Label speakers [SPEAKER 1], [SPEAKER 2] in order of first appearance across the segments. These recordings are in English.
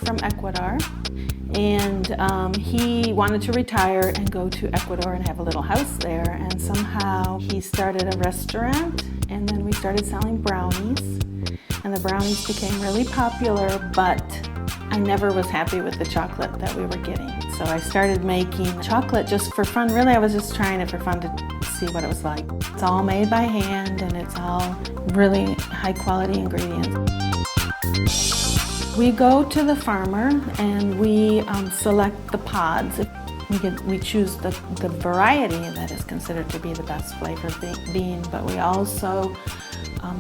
[SPEAKER 1] from Ecuador, and he wanted to retire and go to Ecuador and have a little house there, and somehow he started a restaurant, and then we started selling brownies, and the brownies became really popular, but I never was happy with the chocolate that we were getting. So I started making chocolate just for fun. Really, I was just trying it for fun to see what it was like. It's all made by hand, and it's all really high quality ingredients. We go to the farmer and we select the pods. We choose the variety that is considered to be the best flavor bean, but we also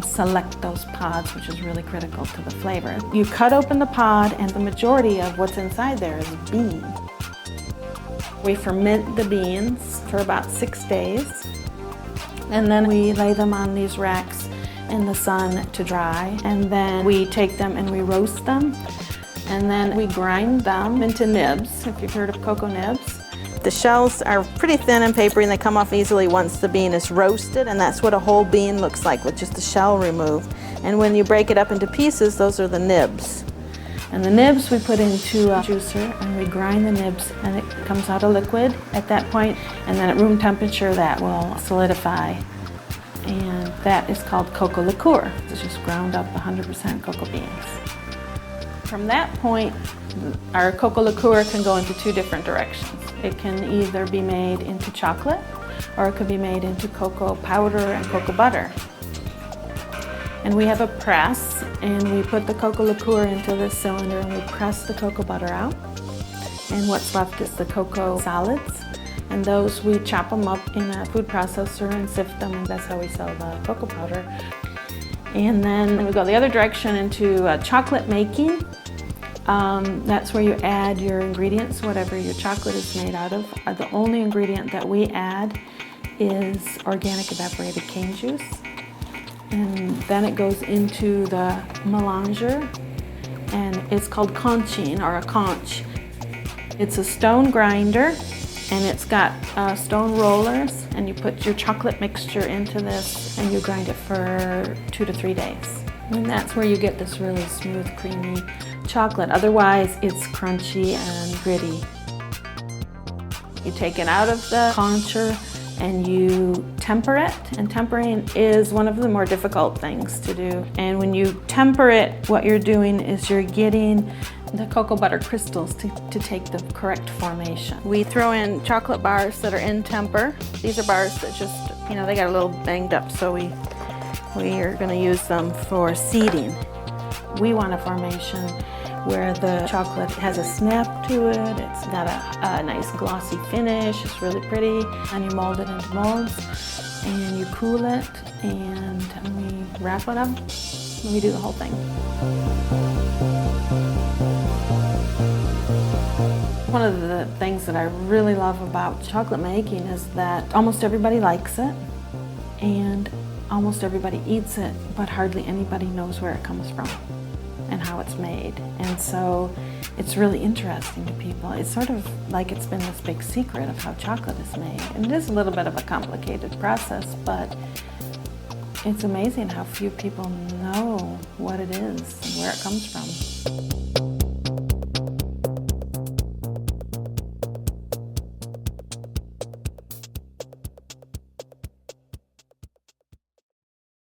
[SPEAKER 1] select those pods, which is really critical to the flavor. You cut open the pod, and the majority of what's inside there is bean. We ferment the beans for about 6 days, and then we lay them on these racks in the sun to dry, and then we take them and we roast them, and then we grind them into nibs, if you've heard of cocoa nibs. The shells are pretty thin and papery, and they come off easily once the bean is roasted, and that's what a whole bean looks like with just the shell removed. And when you break it up into pieces, those are the nibs. And the nibs we put into a juicer, and we grind the nibs, and it comes out a liquid at that point, and then at room temperature that will solidify. And that is called cocoa liqueur. It's just ground up 100% cocoa beans. From that point, our cocoa liqueur can go into 2 different directions. It can either be made into chocolate, or it could be made into cocoa powder and cocoa butter. And we have a press, and we put the cocoa liqueur into this cylinder, and we press the cocoa butter out. And what's left is the cocoa solids. And those, we chop them up in a food processor and sift them, and that's how we sell the cocoa powder. And then we go the other direction into chocolate making. That's where you add your ingredients, whatever your chocolate is made out of. The only ingredient that we add is organic evaporated cane juice. And then it goes into the melanger, and it's called conching, or a conch. It's a stone grinder, and it's got stone rollers, and you put your chocolate mixture into this, and you grind it for 2 to 3 days. And that's where you get this really smooth, creamy chocolate. Otherwise, it's crunchy and gritty. You take it out of the concher and you temper it, and tempering is one of the more difficult things to do. And when you temper it, what you're doing is you're getting the cocoa butter crystals to take the correct formation. We throw in chocolate bars that are in temper. These are bars that just, they got a little banged up, so we are going to use them for seeding. We want a formation where the chocolate has a snap to it, it's got a nice glossy finish, it's really pretty, and you mold it into molds, and you cool it, and we wrap it up, and we do the whole thing. One of the things that I really love about chocolate making is that almost everybody likes it, and almost everybody eats it, but hardly anybody knows where it comes from and how it's made. And so it's really interesting to people. It's sort of like it's been this big secret of how chocolate is made. And it is a little bit of a complicated process, but it's amazing how few people know what it is and where it comes from.